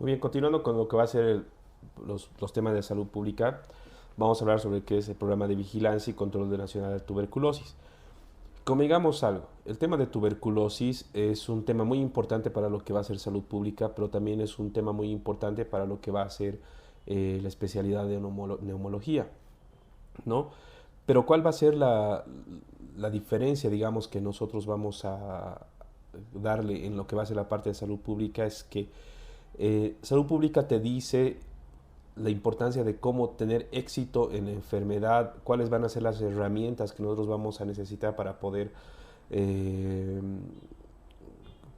Muy bien, continuando con lo que va a ser los temas de salud pública, vamos a hablar sobre qué es el programa de vigilancia y control nacional de tuberculosis. Convengamos algo, el tema de tuberculosis es un tema muy importante para lo que va a ser salud pública, pero también es un tema muy importante para lo que va a ser la especialidad de neumología, ¿no? Pero ¿cuál va a ser la diferencia, digamos, que nosotros vamos a darle en lo que va a ser la parte de salud pública? Es que salud pública te dice la importancia de cómo tener éxito en la enfermedad, cuáles van a ser las herramientas que nosotros vamos a necesitar para poder eh,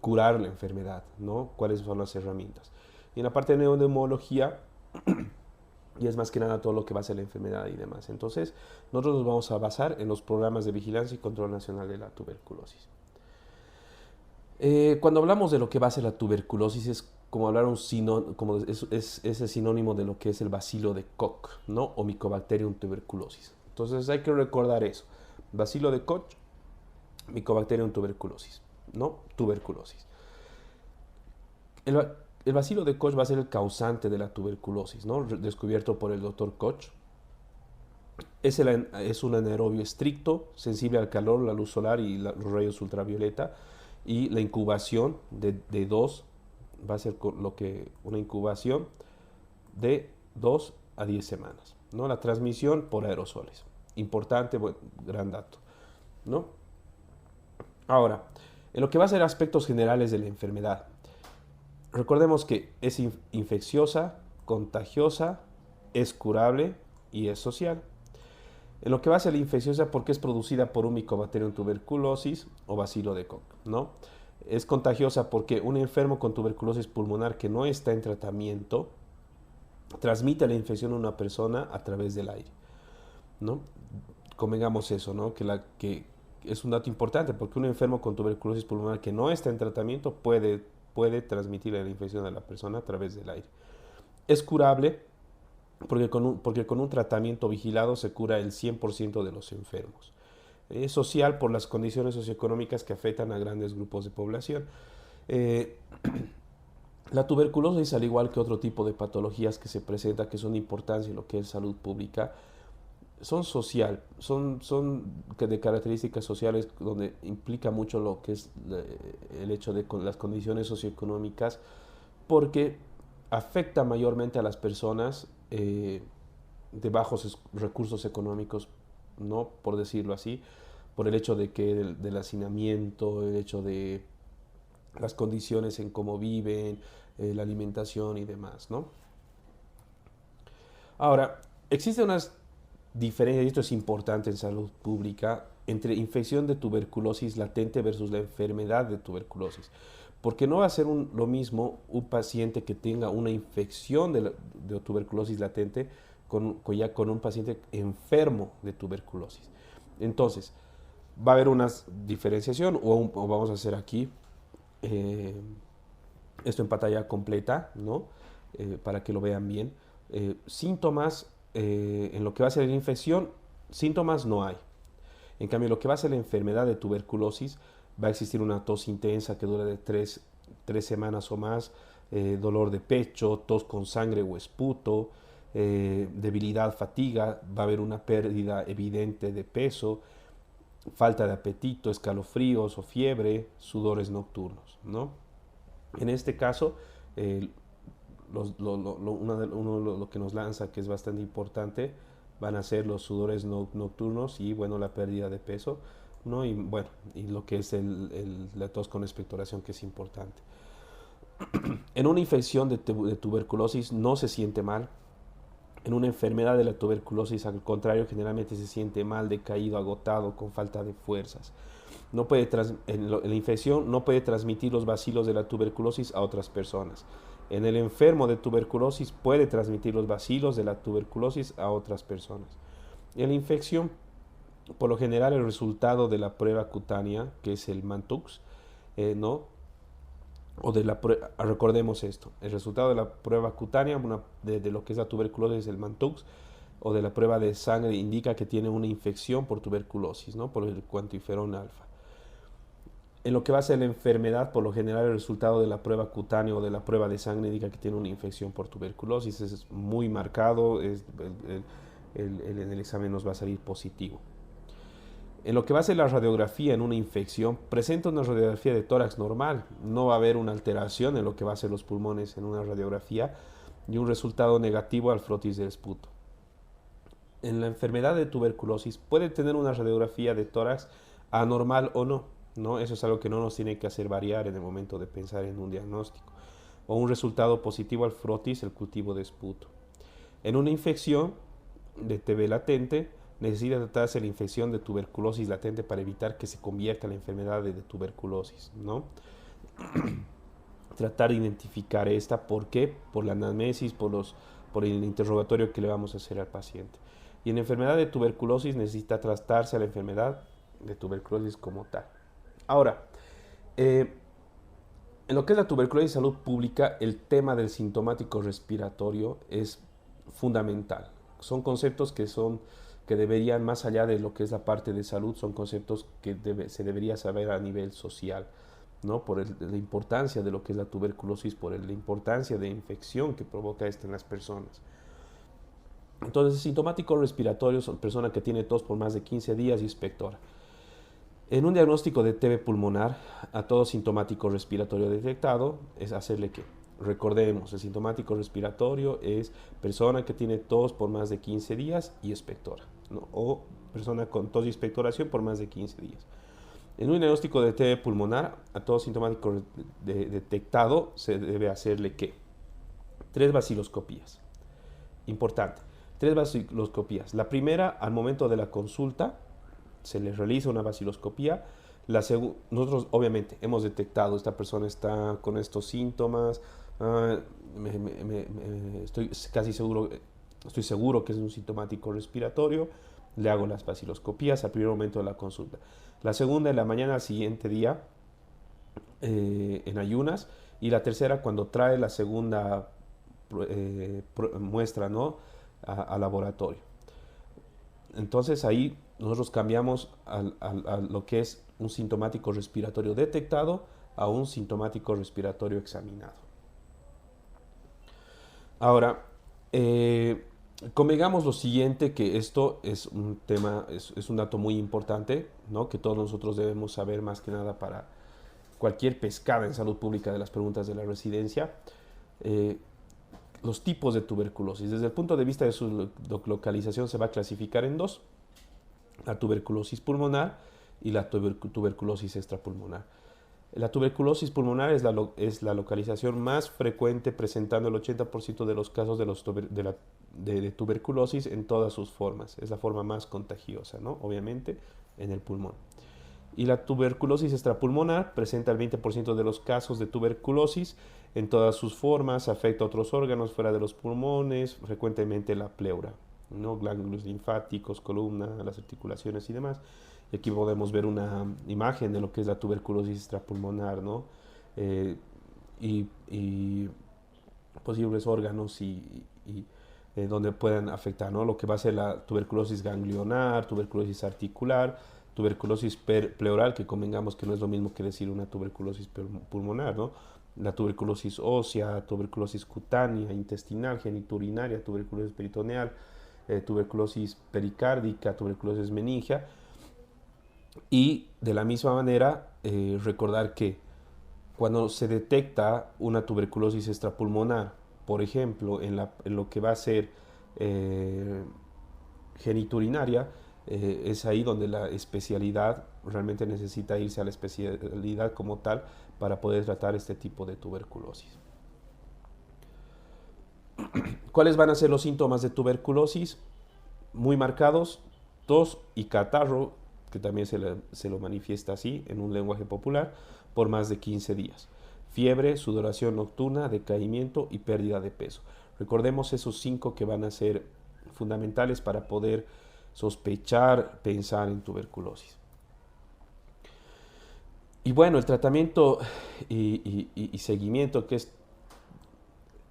curar la enfermedad, ¿no? ¿Cuáles son las herramientas? Y en la parte de neumología, y es más que nada todo lo que va a ser la enfermedad y demás. Entonces, nosotros nos vamos a basar en los programas de vigilancia y control nacional de la tuberculosis. Cuando hablamos de lo que va a ser la tuberculosis es como hablar como es el sinónimo de lo que es el bacilo de Koch, ¿no? O Mycobacterium tuberculosis. Entonces hay que recordar eso. Bacilo de Koch, Mycobacterium tuberculosis, ¿no? Tuberculosis. El, el bacilo de Koch va a ser el causante de la tuberculosis, ¿no? Descubierto por el doctor Koch. Es un anaerobio estricto, sensible al calor, la luz solar y los rayos ultravioleta. Y la incubación de 2 va a ser una incubación de 2 a 10 semanas, ¿no? La transmisión por aerosoles. Importante, bueno, gran dato, ¿no? Ahora, en lo que va a ser aspectos generales de la enfermedad, recordemos que es infecciosa, contagiosa, es curable y es social. En lo que va a ser la infecciosa, porque es producida por un Mycobacterium tuberculosis o bacilo de Koch, ¿no? Es contagiosa porque un enfermo con tuberculosis pulmonar que no está en tratamiento transmite la infección a una persona a través del aire, ¿no? Convengamos eso, ¿no? Que es un dato importante porque un enfermo con tuberculosis pulmonar que no está en tratamiento puede transmitir la infección a la persona a través del aire. Es curable porque con un tratamiento vigilado se cura el 100% de los enfermos. Es social por las condiciones socioeconómicas que afectan a grandes grupos de población. Eh, la tuberculosis, al igual que otro tipo de patologías que se presentan, que son de importancia en lo que es salud pública, son social, son de características sociales donde implica mucho lo que es el hecho de las condiciones socioeconómicas, porque afecta mayormente a las personas de bajos recursos económicos, ¿no? Por decirlo así, por el hecho de que del hacinamiento, el hecho de las condiciones en cómo viven, la alimentación y demás, ¿no? Ahora, existen unas diferencias, y esto es importante en salud pública, entre infección de tuberculosis latente versus la enfermedad de tuberculosis. Porque no va a ser lo mismo un paciente que tenga una infección de tuberculosis latente ya con un paciente enfermo de tuberculosis. Entonces, va a haber una diferenciación o vamos a hacer aquí eh, esto en pantalla completa, ¿no? Para que lo vean bien. Síntomas, en lo que va a ser la infección, síntomas no hay. En cambio, lo que va a ser la enfermedad de tuberculosis, va a existir una tos intensa que dura de 3 semanas o más, dolor de pecho, tos con sangre o esputo, debilidad, fatiga, va a haber una pérdida evidente de peso, falta de apetito, escalofríos o fiebre, sudores nocturnos, ¿no? En este caso, eh, lo que nos lanza, que es bastante importante, van a ser los sudores nocturnos y, bueno, la pérdida de peso, ¿no? Y, bueno, y lo que es la tos con expectoración, que es importante. En una infección de tuberculosis no se siente mal. En una enfermedad de la tuberculosis, al contrario, generalmente se siente mal, decaído, agotado, con falta de fuerzas. En la infección no puede transmitir los bacilos de la tuberculosis a otras personas. En el enfermo de tuberculosis puede transmitir los bacilos de la tuberculosis a otras personas. En la infección, por lo general, el resultado de la prueba cutánea, que es el Mantux, ¿no? Recordemos esto, el resultado de la prueba cutánea de lo que es la tuberculosis, el Mantux, o de la prueba de sangre indica que tiene una infección por tuberculosis, ¿no? Por el cuantiferón alfa. En lo que va a ser la enfermedad, por lo general el resultado de la prueba cutánea o de la prueba de sangre indica que tiene una infección por tuberculosis. Es muy marcado, en el examen nos va a salir positivo. En lo que va a ser la radiografía en una infección, presenta una radiografía de tórax normal. No va a haber una alteración en lo que va a ser los pulmones en una radiografía y un resultado negativo al frotis del esputo. En la enfermedad de tuberculosis puede tener una radiografía de tórax anormal o no, ¿no? Eso es algo que no nos tiene que hacer variar en el momento de pensar en un diagnóstico. O un resultado positivo al frotis, el cultivo de esputo. En una infección de TB latente, necesita tratarse la infección de tuberculosis latente para evitar que se convierta en la enfermedad de tuberculosis, ¿no? Tratar de identificar esta, ¿por qué? Por la anamnesis, por el interrogatorio que le vamos a hacer al paciente. Y en enfermedad de tuberculosis necesita tratarse a la enfermedad de tuberculosis como tal. Ahora, en lo que es la tuberculosis y salud pública, el tema del sintomático respiratorio es fundamental. Son conceptos que deberían, más allá de lo que es la parte de salud, son conceptos que se debería saber a nivel social, ¿no? Por la importancia de lo que es la tuberculosis, por la importancia de infección que provoca esto en las personas. Entonces, sintomático respiratorio son personas que tiene tos por más de 15 días y expectora. En un diagnóstico de TB pulmonar, a todo sintomático respiratorio detectado, es hacerle ¿qué? Recordemos, el sintomático respiratorio es persona que tiene tos por más de 15 días y expectora, ¿no? O persona con tos y expectoración por más de 15 días. En un diagnóstico de TB pulmonar, a todo sintomático detectado, se debe hacerle ¿qué? 3 vaciloscopías. Importante, 3 vaciloscopías. La primera, al momento de la consulta, se le realiza una vaciloscopía. Nosotros obviamente hemos detectado, esta persona está con estos síntomas, estoy seguro que es un sintomático respiratorio, le hago las vaciloscopías al primer momento de la consulta. La segunda en la mañana al siguiente día, en ayunas, y la tercera cuando trae la segunda muestra, ¿no? a laboratorio. Entonces ahí nosotros cambiamos a lo que es un sintomático respiratorio detectado a un sintomático respiratorio examinado. Ahora, convengamos lo siguiente, que esto es un tema, es un dato muy importante, ¿no? Que todos nosotros debemos saber más que nada para cualquier pescada en salud pública de las preguntas de la residencia. Los tipos de tuberculosis. Desde el punto de vista de su localización se va a clasificar en dos: la tuberculosis pulmonar y la tuberculosis extrapulmonar. La tuberculosis pulmonar es la localización más frecuente, presentando el 80% de los casos de tuberculosis en todas sus formas. Es la forma más contagiosa, ¿no? Obviamente, en el pulmón. Y la tuberculosis extrapulmonar presenta el 20% de los casos de tuberculosis en todas sus formas, afecta a otros órganos fuera de los pulmones, frecuentemente la pleura, ¿no? Ganglios linfáticos, columna, las articulaciones y demás. Y aquí podemos ver una imagen de lo que es la tuberculosis extrapulmonar, ¿no? Y posibles órganos donde puedan afectar, ¿no? Lo que va a ser la tuberculosis ganglionar, tuberculosis articular, tuberculosis pleural, que convengamos que no es lo mismo que decir una tuberculosis pulmonar, ¿no? La tuberculosis ósea, tuberculosis cutánea, intestinal, genitourinaria, tuberculosis peritoneal, tuberculosis pericárdica, tuberculosis meningia. Y de la misma manera, recordar que cuando se detecta una tuberculosis extrapulmonar, por ejemplo, en lo que va a ser genitourinaria, es ahí donde la especialidad realmente necesita irse a la especialidad como tal para poder tratar este tipo de tuberculosis. ¿Cuáles van a ser los síntomas de tuberculosis? Muy marcados: tos y catarro, que también se lo manifiesta así en un lenguaje popular, por más de 15 días. Fiebre, sudoración nocturna, decaimiento y pérdida de peso. Recordemos esos 5 que van a ser fundamentales para poder sospechar, pensar en tuberculosis. Y bueno, el tratamiento y seguimiento que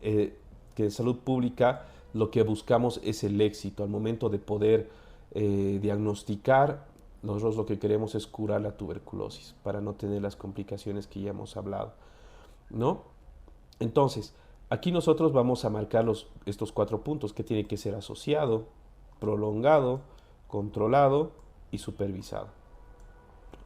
en salud pública lo que buscamos es el éxito al momento de poder diagnosticar nosotros lo que queremos es curar la tuberculosis para no tener las complicaciones que ya hemos hablado, ¿no? Entonces, aquí nosotros vamos a marcar estos 4 puntos que tiene que ser asociado, prolongado, controlado y supervisado.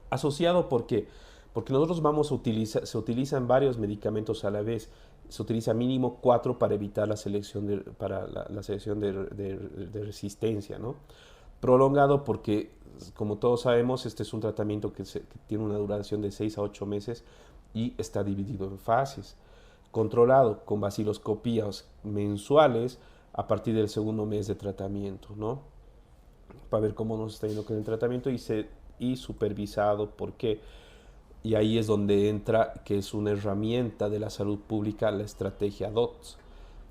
Asociado, ¿por qué? Porque nosotros vamos a utilizar, se utilizan varios medicamentos a la vez. Se utiliza mínimo 4 para evitar la selección la selección de resistencia, ¿no? Prolongado porque, como todos sabemos, este es un tratamiento que tiene una duración de 6 a 8 meses y está dividido en fases. Controlado con vaciloscopías mensuales a partir del segundo mes de tratamiento, ¿no? Para ver cómo nos está yendo con el tratamiento y supervisado. ¿Por qué? Y ahí es donde entra, que es una herramienta de la salud pública, la estrategia DOTS,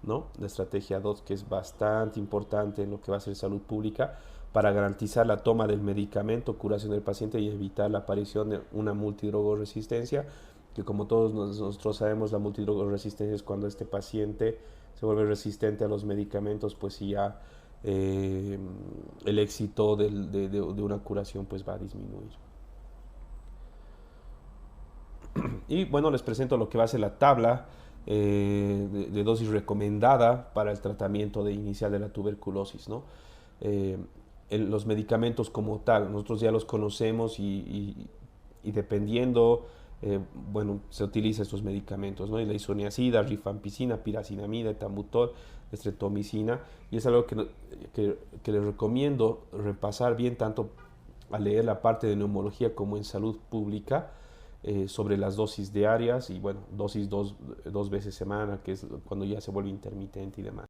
¿no? La estrategia DOTS, que es bastante importante en lo que va a ser salud pública para garantizar la toma del medicamento, curación del paciente y evitar la aparición de una multidrogoresistencia, que como todos nosotros sabemos, la multidrogoresistencia es cuando este paciente se vuelve resistente a los medicamentos, pues ya el éxito de una curación pues va a disminuir. Y bueno, les presento lo que va a ser la tabla de dosis recomendada para el tratamiento inicial de la tuberculosis, ¿no? Los medicamentos como tal, nosotros ya los conocemos y dependiendo, bueno, se utilizan estos medicamentos, ¿no? Y la isoniazida, rifampicina, piracinamida, etambutol, estreptomicina, y es algo que les recomiendo repasar bien, tanto al leer la parte de neumología como en salud pública, sobre las dosis diarias y bueno, dosis dos veces semana, que es cuando ya se vuelve intermitente y demás.